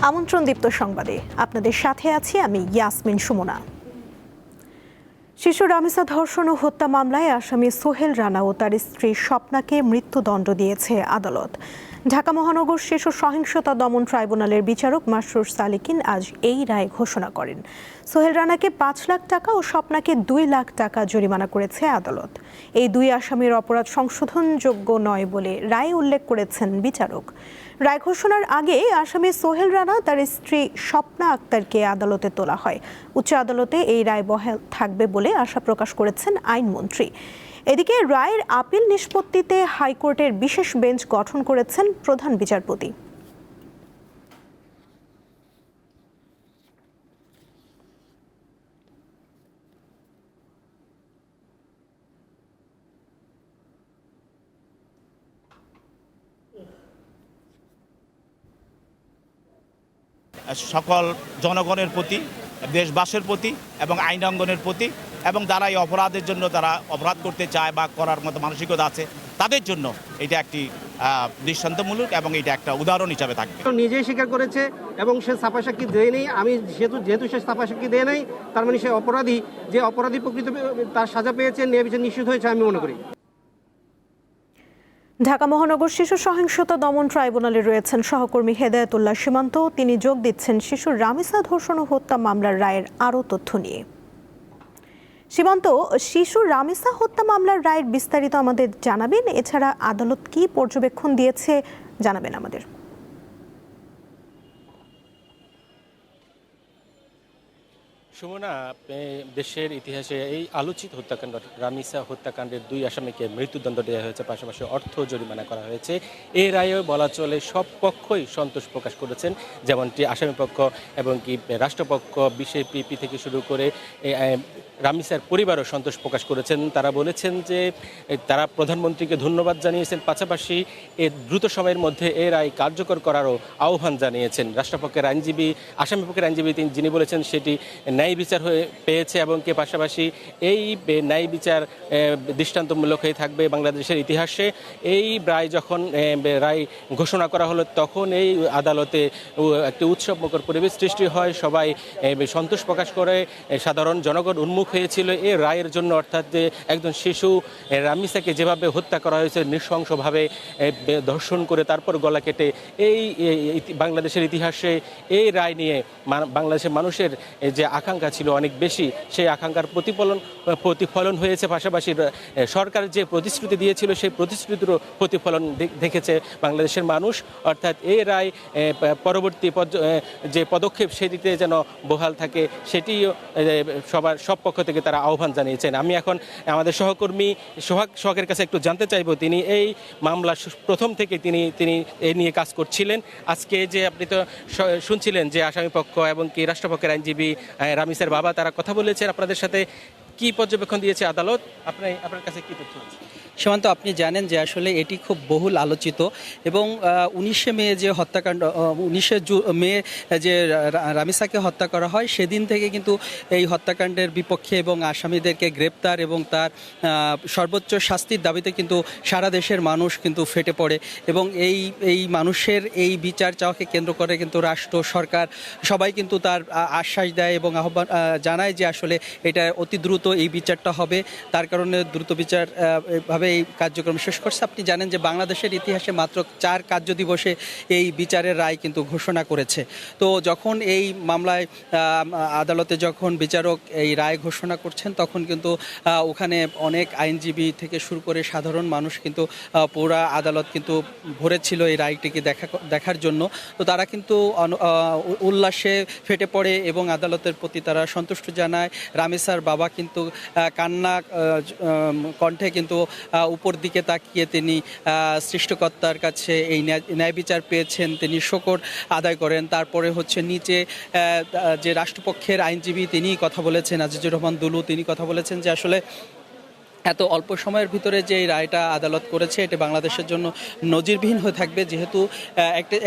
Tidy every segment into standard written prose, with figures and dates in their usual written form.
আমন্ত্রণ দীপ্ত সংবাদে আপনাদের সাথে আছি আমি ইয়াসমিন সুমনা। শিশু রামিসা ধর্ষণ ও হত্যা মামলায় আসামি সোহেল রানা ও তার স্ত্রী স্বপ্নাকে মৃত্যুদণ্ড দিয়েছে আদালত। ঢাকা মহানগর শিশু সহিংসতা দমন ট্রাইব্যুনালের বিচারক মাসরুর সালিকিন আজ এই রায় ঘোষণা করেন। সোহেল রানাকে ৫ লাখ টাকা ও স্বপ্নাকে ২ লাখ টাকা জরিমানা করেছে আদালত। এই দুই আসামির অপরাধ সংশোধনযোগ্য নয় বলে রায় উল্লেখ করেছেন বিচারক। রায় ঘোষণার আগে আসামি সোহেল রানা তার স্ত্রী স্বপ্না আক্তারকে আদালতে তোলা হয়। উচ্চ আদালতে এই রায় বহাল থাকবে বলে আশা প্রকাশ করেছেন আইনমন্ত্রী। এদিকে রায়ের আপিল নিষ্পত্তিতে হাইকোর্টের বিশেষ বেঞ্চ গঠন করেছেন প্রধান বিচারপতি। সকল জনগণের প্রতি, দেশবাসীর প্রতি এবং আইনাঙ্গনের প্রতি এবং যারা এই অপরাধের জন্য তারা অপরাধ করতে চায় বা করার মতো মানসিকতা আছে তাদের জন্য এটা একটি দৃষ্টান্তমূলক এবং এটা একটা উদাহরণ হিসাবে থাকবে। নিজেই স্বীকার করেছে এবং সে ছাপাসাক্ষী দেয়নি। আমি যেহেতু সে ছাপাসাক্ষী দেয় নাই, তার মানে সে অপরাধী, যে অপরাধী প্রকৃত তার সাজা পেয়েছে, ন্যায় বিচার নিশ্চিত হয়েছে আমি মনে করি। ঢাকা মহানগর শিশু সহিংসতা দমন ট্রাইব্যুনালে রয়েছেন সহকর্মী হেদায়েতুল্লাহ সীমান্ত। তিনি যোগ দিচ্ছেন শিশু রামিসা ধর্ষণ ও হত্যা মামলার রায়ের আরও তথ্য নিয়ে। সীমান্ত, শিশু রামিসা হত্যা মামলার রায়ের বিস্তারিত আমাদের জানাবেন। এছাড়া আদালত কি পর্যবেক্ষণ দিয়েছে জানাবেন আমাদের। সুমনা, দেশের ইতিহাসে এই আলোচিত হত্যাকাণ্ড রামিসা হত্যাকাণ্ডের 2 আসামিকে মৃত্যুদণ্ড দেওয়া হয়েছে, পাশাপাশি অর্থ জরিমানা করা হয়েছে। এই রায়েও বলা চলে সব পক্ষই সন্তোষ প্রকাশ করেছেন, যেমনটি আসামি পক্ষ এবং কি রাষ্ট্রপক্ষ, বিশেপিপি থেকে শুরু করে রামিসার পরিবারও সন্তোষ প্রকাশ করেছেন। তারা বলেছেন যে তারা প্রধানমন্ত্রীকে ধন্যবাদ জানিয়েছেন, পাশাপাশি দ্রুত সময়ের মধ্যে এই রায় কার্যকর করারও আহ্বান জানিয়েছেন। রাষ্ট্রপক্ষের আইনজীবী, আসামি পক্ষের আইনজীবী যিনি বলেছেন সেটি ন্যায় বিচার হয়ে পেয়েছে এবং কে পাশাপাশি এই ন্যায় বিচার দৃষ্টান্তমূলক হয়ে থাকবে বাংলাদেশের ইতিহাসে। এই রায় যখন রায় ঘোষণা করা হলো তখন এই আদালতে একটি উৎসবমুখর পরিবেশ সৃষ্টি হয়, সবাই সন্তোষ প্রকাশ করে, সাধারণ জনগণ উন্মুখ হয়েছিল এই রায়ের জন্য। অর্থাৎ যে একজন শিশু রামিসাকে যেভাবে হত্যা করা হয়েছে নৃশংসভাবে ধর্ষণ করে তারপর গলা কেটে, এই বাংলাদেশের ইতিহাসে এই রায় নিয়ে বাংলাদেশের মানুষের যে আকাঙ্ক্ষা ছিল অনেক বেশি, সেই আকাঙ্ক্ষার প্রতিফলন হয়েছে। পাশাপাশি সরকার যে প্রতিশ্রুতি দিয়েছিল সেই প্রতিশ্রুতিরও প্রতিফলন দেখেছে বাংলাদেশের মানুষ। অর্থাৎ এই রায় পরবর্তী যে পদক্ষেপ সেটিতে যেন বহাল থাকে সেটিও সব পক্ষ থেকে তারা আহ্বান জানিয়েছেন। আমি এখন আমাদের সহকর্মী সোহাগের কাছে একটু জানতে চাইব, তিনি এই মামলা প্রথম থেকে তিনি এই নিয়ে কাজ করছিলেন। আজকে যে আপনি তো শুনছিলেন যে আসামি পক্ষ এবং কি রাষ্ট্রপক্ষের আইনজীবী রামিসার বাবা তারা কথা বলেছেন, আপনাদের সাথে কি পর্যবেক্ষণ দিয়েছে আদালত, আপনার কাছে কি তথ্য আছে? সীমান্ত, আপনি জানেন যে আসলে এটি খুব বহুল আলোচিত এবং 19শে মে যে হত্যাকাণ্ড, 19শে মে যে রামিসাকে হত্যা করা হয় সেদিন থেকে কিন্তু এই হত্যাকাণ্ডের বিপক্ষে এবং আসামিদেরকে গ্রেপ্তার এবং তার সর্বোচ্চ শাস্তির দাবিতে কিন্তু সারা দেশের মানুষ কিন্তু ফেটে পড়ে এবং এই মানুষের এই বিচার চাওয়াকে কেন্দ্র করে কিন্তু রাষ্ট্র, সরকার সবাই কিন্তু তার আশ্বাস দেয় এবং আহ্বান জানায় যে আসলে এটা অতি দ্রুত এই বিচারটা হবে। তার কারণে দ্রুত বিচার ভাবে এই কার্যক্রম শেষ করছে। আপনি জানেন যে বাংলাদেশের ইতিহাসে মাত্র 4 কার্য দিবসে এই বিচারের রায় কিন্তু ঘোষণা করেছে। তো যখন এই মামলায় আদালতে যখন বিচারক এই রায় ঘোষণা করছেন তখন কিন্তু ওখানে অনেক আইনজীবী থেকে শুরু করে সাধারণ মানুষ কিন্তু পুরা আদালত কিন্তু ভরেছিল এই রায়টিকে দেখার জন্য। তো তারা কিন্তু উল্লাসে ফেটে পড়ে এবং আদালতের প্রতি তারা সন্তুষ্ট জানায়। রামিসার বাবা কিন্তু কান্না কণ্ঠে কিন্তু উপর দিকে তাকিয়ে তিনি সৃষ্টিকর্তার কাছে এই ন্যায় বিচার পেয়েছেন তিনি শকর আদায় করেন। তারপরে হচ্ছে নিচে যে রাষ্ট্রপক্ষের আইনজীবী তিনি কথা বলেছেন, আজিজুর রহমান দুলু, তিনি কথা বলেছেন যে আসলে এত অল্প সময়ের ভিতরে যে এই রায়টা আদালত করেছে এটি বাংলাদেশের জন্য নজিরবিহীন হয়ে থাকবে, যেহেতু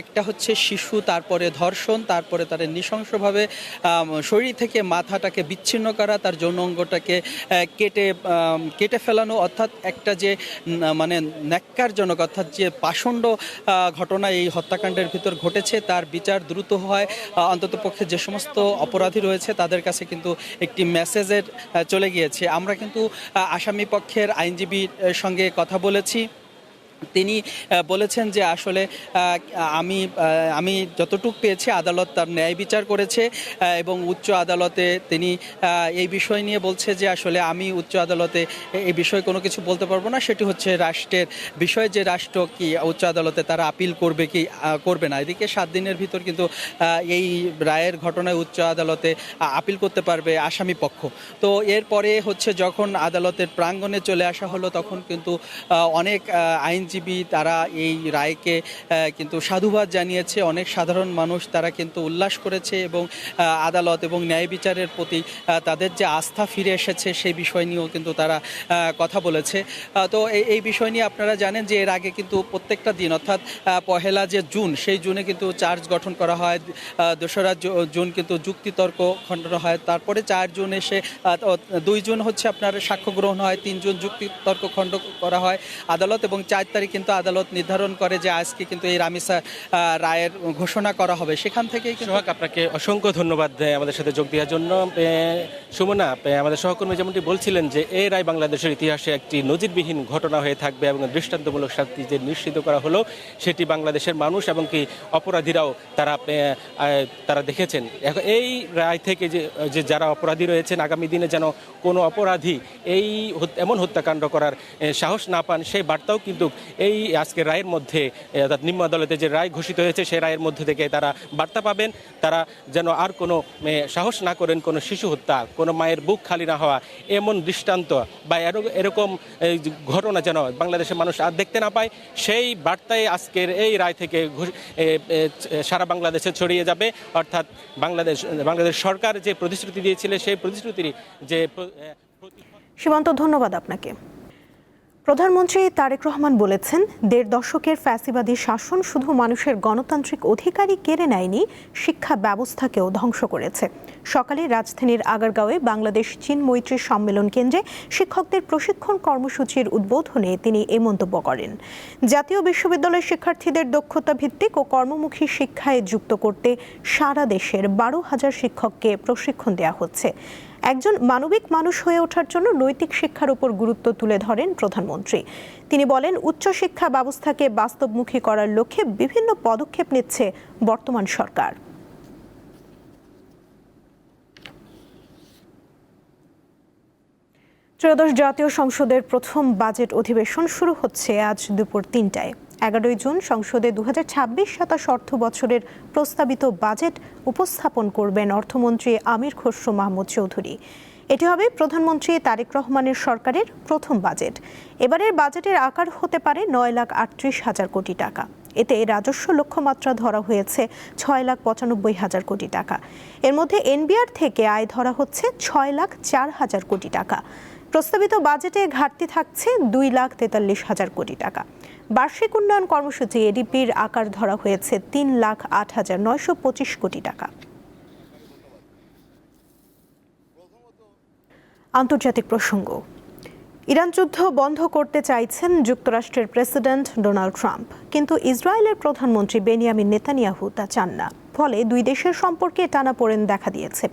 একটা হচ্ছে শিশু, তারপরে ধর্ষণ, তারপরে তার নৃশংসভাবে শরীর থেকে মাথাটাকে বিচ্ছিন্ন করা, তার যৌন অঙ্গটাকে কেটে ফেলানো, অর্থাৎ একটা যে মানে ন্যাক্কারজনক অর্থাৎ যে পাষণ্ড ঘটনা এই হত্যাকাণ্ডের ভিতর ঘটেছে, তার বিচার দ্রুত হয়। অন্ততপক্ষে যে সমস্ত অপরাধী রয়েছে তাদের কাছে কিন্তু একটি মেসেজের চলে গিয়েছে। আমরা কিন্তু আসামি পক্ষের আইনজীবীর সঙ্গে কথা বলেছি। তিনি বলেছেন যে আসলে আমি যতটুকু পেয়েছি আদালত তার ন্যায় বিচার করেছে এবং উচ্চ আদালতে তিনি এই বিষয় নিয়ে বলছে যে আসলে আমি উচ্চ আদালতে এই বিষয়ে কোনো কিছু বলতে পারবো না, সেটি হচ্ছে রাষ্ট্রের বিষয়, যে রাষ্ট্র কি উচ্চ আদালতে তারা আপিল করবে কি করবে না। এদিকে 7 দিনের ভিতর কিন্তু এই রায়ের ঘটনায় উচ্চ আদালতে আপিল করতে পারবে আসামি পক্ষ। তো এরপরে হচ্ছে যখন আদালতের প্রাঙ্গণে চলে আসা হলো তখন কিন্তু অনেক আইনজীবী তারা এই রায়কে কিন্তু সাধুবাদ জানিয়েছে। অনেক সাধারণ মানুষ তারা কিন্তু উল্লাস করেছে এবং আদালত এবং ন্যায় বিচারের প্রতি তাদের যে আস্থা ফিরে এসেছে সেই বিষয় নিয়েও কিন্তু তারা কথা বলেছে। তো এই বিষয় নিয়ে আপনারা জানেন যে এর আগে কিন্তু প্রত্যেকটা দিন অর্থাৎ পহেলা যে জুন সেই জুনে কিন্তু চার্জ গঠন করা হয়, 2রা জুন কিন্তু যুক্তিতর্ক খণ্ডন হয়, তারপরে 4 জুন এসে 2 জুন হচ্ছে আপনার সাক্ষ্য গ্রহণ হয়, 3 জুন যুক্তিতর্ক খণ্ড করা হয় আদালত, এবং 4 তারিখ কিন্তু আদালত নির্ধারণ করে যে আজকে কিন্তু এই রামিসা রায়ের ঘোষণা করা হবে। সেখান থেকেই সোহাগ, আপনাকে অসংখ্য ধন্যবাদ আমাদের সাথে যোগ দেওয়ার জন্য। সুমনা, আমাদের সহকর্মী যেমনটি বলছিলেন যে এই রায় বাংলাদেশের ইতিহাসে একটি নজিরবিহীন ঘটনা হয়ে থাকবে এবং দৃষ্টান্তমূলক শাস্তি যে নিশ্চিত করা হলো সেটি বাংলাদেশের মানুষ এবং কি অপরাধীরাও তারা দেখেছেন। এই রায় থেকে যে যারা অপরাধী রয়েছেন আগামী দিনে যেন কোনো অপরাধী এমন হত্যাকাণ্ড করার সাহস না পান, সেই বার্তাও কিন্তু এই আজকের রায়ের মধ্যে অর্থাৎ নিম্ন আদালতে যে রায় ঘোষিত হয়েছে সেই রায়ের মধ্যে থেকে তারা বার্তা পাবেন। তারা যেন আর কোনো সাহস না করেন কোনো শিশু হত্যা, কোনো মায়ের বুক খালি না হওয়া এমন দৃষ্টান্ত বা এরকম ঘটনা যেন বাংলাদেশের মানুষ আর দেখতে না পায়, সেই বার্তায় আজকের এই রায় থেকে সারা বাংলাদেশে ছড়িয়ে যাবে। অর্থাৎ বাংলাদেশ সরকার যে প্রতিশ্রুতি দিয়েছিল সেই প্রতিশ্রুতির যে সীমান্ত, ধন্যবাদ আপনাকে। প্রধানমন্ত্রী তারেক রহমান বলেছেন 1.5 দশকের ফ্যাসিবাদী শাসন শুধু মানুষের গণতান্ত্রিক অধিকারই কেড়ে নেয়নি, শিক্ষা ব্যবস্থাকেও ধ্বংস করেছে। সকালে রাজধানীর আগারগাঁওয়ে বাংলাদেশ চীন মৈত্রী সম্মেলন কেন্দ্রে শিক্ষকদের প্রশিক্ষণ কর্মসূচির উদ্বোধনে তিনি এই মন্তব্য করেন। জাতীয় বিশ্ববিদ্যালয়ের শিক্ষার্থীদের দক্ষতা ভিত্তিক ও কর্মমুখী শিক্ষায় যুক্ত করতে সারা দেশের 12,000 শিক্ষককে প্রশিক্ষণ দেওয়া হচ্ছে। একজন মানবিক মানুষ হয়ে ওঠার জন্য নৈতিক শিক্ষার উপর গুরুত্ব তুলে ধরেন প্রধানমন্ত্রী। তিনি বলেন, উচ্চশিক্ষা ব্যবস্থাকে বাস্তবমুখী করার লক্ষ্যে বিভিন্ন পদক্ষেপ নিচ্ছে বর্তমান সরকার। ত্রয়োদশ জাতীয় সংসদের প্রথম বাজেট অধিবেশন শুরু হচ্ছে আজ দুপুর 3টায়। 11 জুন সংসদে 2026-27 অর্থ বছরের প্রস্তাবিত বাজেট উপস্থাপন করবেন অর্থমন্ত্রী আমির খসরু মাহমুদ চৌধুরী। এটি হবে প্রধানমন্ত্রী তারেক রহমানের সরকারের প্রথম বাজেট। এবারের বাজেটের আকার হতে পারে 9,38,000 কোটি টাকা। এতে রাজস্ব লক্ষ্যমাত্রা ধরা হয়েছে 6,95,000 কোটি টাকা। এর মধ্যে এনবিআর থেকে আয় ধরা হচ্ছে 6,04,000 কোটি টাকা। প্রস্তাবিত বাজেটে ঘাটতি থাকছে 2,43,000 কোটি টাকা। বার্ষিক উন্নয়ন কর্মসূচি এডিপির আকার ধরা হয়েছে 3,08,925 কোটি টাকা। আন্তর্জাতিক প্রসঙ্গ। ইরান যুদ্ধ বন্ধ করতে চাইছেন যুক্তরাষ্ট্রের প্রেসিডেন্ট ডোনাল্ড ট্রাম্প, কিন্তু ইসরায়েলের প্রধানমন্ত্রী বেনিয়ামিন নেতানিয়াহু তা চান না। ফলে দুই দেশের সম্পর্কে টানাপোড়েন দেখা দিয়েছে।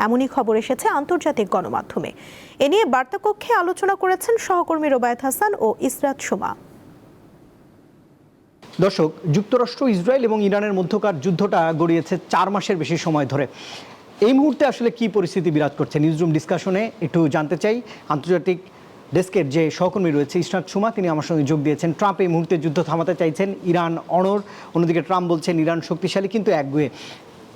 এমনই খবর এসেছে আন্তর্জাতিক গণমাধ্যমে। এ নিয়ে বার্তাকক্ষে আলোচনা করেছেন সহকর্মী রোবায়েত হাসান ও ইসরাত সুমা। দর্শক, যুক্তরাষ্ট্র, ইসরায়েল এবং ইরানের মধ্যকার যুদ্ধটা গড়িয়েছে 4 মাসের বেশি সময় ধরে। এই মুহূর্তে আসলে কি পরিস্থিতি বিরাজ করছে, নিউজরুম ডিসকাশনে একটু জানতে চাই। আন্তর্জাতিক ডেস্কের যে সহকর্মী রয়েছে ইসরাত সুমা, তিনি আমার সঙ্গে যোগ দিয়েছেন। ট্রাম্প এই মুহূর্তে যুদ্ধ থামাতে চাইছেন, ইরান অনড়। অন্যদিকে ট্রাম্প বলছেন ইরান শক্তিশালী কিন্তু একগুঁয়ে।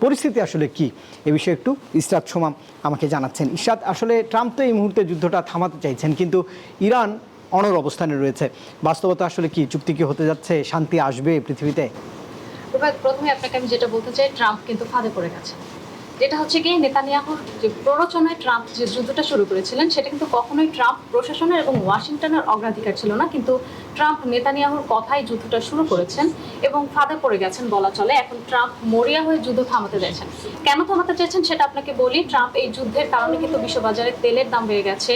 পরিস্থিতি আসলে কি, এ বিষয়ে একটু ইসরাত সুমা আমাকে জানাচ্ছেন। ইসরাত, আসলে ট্রাম্প তো এই মুহূর্তে যুদ্ধটা থামাতে চাইছেন, কিন্তু ইরান অনড় অবস্থানে রয়েছে। বাস্তবতা আসলে কি? চুক্তি কি হতে যাচ্ছে? শান্তি আসবে পৃথিবীতে? প্রথমে আপনাকে আমি যেটা বলতে চাই, ট্রাম্প কিন্তু ফাঁদে পড়ে গেছে। যেটা হচ্ছে গিয়ে নেতানিয়াহুর যে প্ররোচনায় ট্রাম্প যে যুদ্ধটা শুরু করেছিলেন সেটা কিন্তু কখনোই ট্রাম্প প্রশাসনের এবং ওয়াশিংটনের অগ্রাধিকার ছিল না, কিন্তু ট্রাম্প নেতানিয়াহুর কথাই যুদ্ধটা শুরু করেছেন এবং ফাঁদে পড়ে গেছেন বলা চলে। এখন ট্রাম্প মরিয়া হয়ে যুদ্ধ থামাতে চাইছেন। কেন থামাতে চাইছেন সেটা আপনাকে বলি। ট্রাম্প এই যুদ্ধের কারণে কিন্তু বিশ্ববাজারে তেলের দাম বেড়ে গেছে,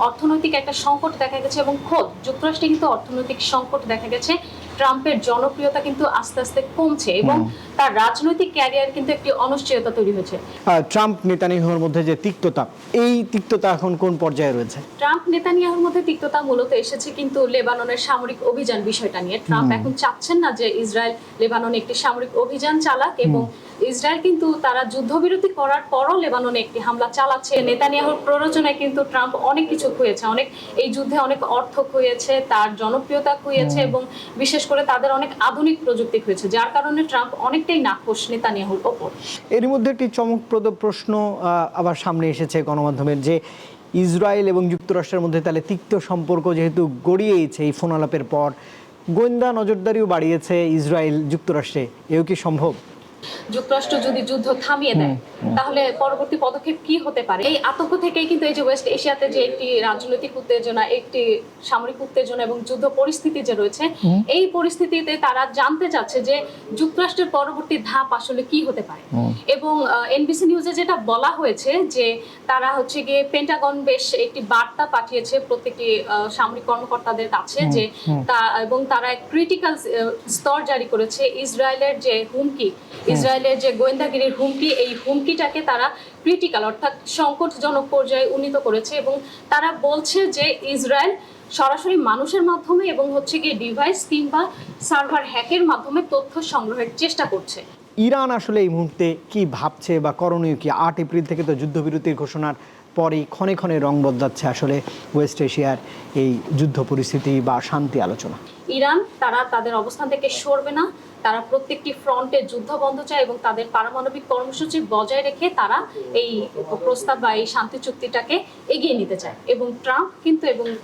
অর্থনৈতিক একটা সংকট দেখা গেছে এবং খোদ যুক্তরাষ্ট্রে কিন্তু অর্থনৈতিক সংকট দেখা গেছে। ট্রাম্পের জনপ্রিয়তা কিন্তু আস্তে আস্তে কমছে এবং তার রাজনৈতিক ক্যারিয়ার কিন্তু একটি অনিশ্চয়তা তৈরি হয়েছে। ট্রাম্প নেতানিয়াহুর মধ্যে যে তিক্ততা, এই তিক্ততা এখন কোন পর্যায়ে রয়েছে? ট্রাম্প নেতানিয়াহুর মধ্যে তিক্ততা মূলত এসেছে কিন্তু লেবাননের সামরিক অভিযান বিষয়টা নিয়ে। ট্রাম্প এখন চাচ্ছেন না যে ইসরায়েল লেবাননে একটি সামরিক অভিযান চালাক, এবং ইসরায়েল কিন্তু তারা যুদ্ধবিরতি করার পরও লেবাননে একটি হামলা চালাচ্ছে। নেতানিয়াহুর প্ররোচনায় কিন্তু ট্রাম্প অনেক কিছু খুঁয়েছে, অনেক এই যুদ্ধে অনেক অর্থ খুঁয়েছে, তার জনপ্রিয়তা খুঁয়েছে এবং বিশেষ করে তাদের অনেক আধুনিক প্রযুক্তি খুঁয়েছে, যার কারণে ট্রাম্প অনেকটাই নাখোশ নেতানিয়াহুর ওপর। এর মধ্যে একটি চমকপ্রদ প্রশ্ন আবার সামনে এসেছে গণমাধ্যমের, যে ইসরায়েল এবং যুক্তরাষ্ট্রের মধ্যে তাহলে তিক্ত সম্পর্ক যেহেতু গড়িয়েছে এই ফোন আলাপের পর, গোয়েন্দা নজরদারিও বাড়িয়েছে ইসরায়েল যুক্তরাষ্ট্রে, এও কি সম্ভব? যুক্তরাষ্ট্র যদি যুদ্ধ থামিয়ে দেয় তাহলে পরবর্তী পদক্ষেপ কি হতে পারে? এই আতঙ্ক থেকেই কিন্তু এই যে ওয়েস্ট এশিয়াতে যে একটি রাজনৈতিক উত্তেজনা, একটি সামরিক উত্তেজনা এবং যুদ্ধ পরিস্থিতি যে রয়েছে, এই পরিস্থিতিতে তারা জানতে চাচ্ছে যে যুক্তরাষ্ট্রের পরবর্তী ধাপ আসলে কি হতে পারে। এবং এনবিসি নিউজে যেটা বলা হয়েছে যে তারা হচ্ছে গিয়ে পেন্টাগন বেশ একটি বার্তা পাঠিয়েছে প্রত্যেকটি সামরিক কর্মকর্তাদের কাছে যে এবং তারা ক্রিটিক্যাল স্তর জারি করেছে ইসরায়েলের যে হুমকি, ইসরায়েলের যে গোয়েন্দাগিরির হুমকি, এই হুমকিটাকে তারা ক্রিটিক্যাল অর্থাৎ সংকটজনক পর্যায়ে উন্নীত করেছে এবং তারা বলছে যে ইসরায়েল সরাসরি মানুষের মাধ্যমে এবং হচ্ছে গিয়ে ডিভাইস কিংবা সার্ভার হ্যাকের মাধ্যমে তথ্য সংগ্রহের চেষ্টা করছে। ইরান আসলে এই মুহূর্তে কি ভাবছে বা করণীয় কি? 8 এপ্রিল থেকে তো যুদ্ধবিরতির ঘোষণার পরেই ক্ষণে ক্ষণে রং বদলাচ্ছে আসলে ওয়েস্ট এশিয়ার এই যুদ্ধ পরিস্থিতি বা শান্তি আলোচনা। ইরান তারা তাদের অবস্থান থেকে সরবে না, তারা প্রত্যেকটি ফ্রন্টে যুদ্ধ বন্ধ চায় এবং তাদের পারমাণবিক কর্মসূচি বজায় রেখে তারা এই প্রস্তাব বা এই শান্তি চুক্তিটাকে এগিয়ে নিতে চায় এবং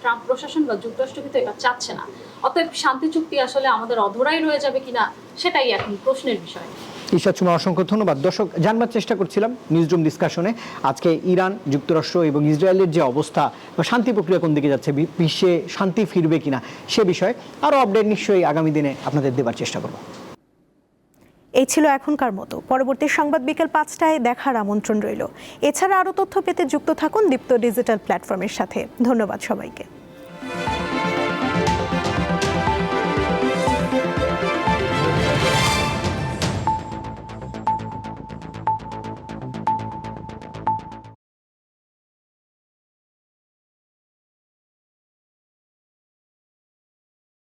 ট্রাম্প প্রশাসন বা যুক্তরাষ্ট্র কিন্তু এটা চাচ্ছে না। অতএব শান্তি চুক্তি আসলে আমাদের অধরাই রয়ে যাবে কিনা সেটাই এখন প্রশ্নের বিষয়। ঈশা চুমা, অসংখ্য ধন্যবাদ। দর্শক, জানবার চেষ্টা করছিলাম নিউজরুম ডিসকাশনে আজকে ইরান, যুক্তরাষ্ট্র এবং ইসরায়েলের যে অবস্থা বা শান্তি প্রক্রিয়া কোন দিকে যাচ্ছে, বিশ্বে শান্তি ফিরবে কিনা সে বিষয়ে আরও আপডেট নিশ্চয়ই আগামী দিনে আপনাদের দেবার চেষ্টা করব। এই ছিল এখনকার মতো। পরবর্তী সংবাদ বিকেল 5টায় দেখার আমন্ত্রণ রইল। এছাড়া আরও তথ্য পেতে যুক্ত থাকুন দীপ্ত ডিজিটাল প্ল্যাটফর্মের সাথে। ধন্যবাদ সবাইকে।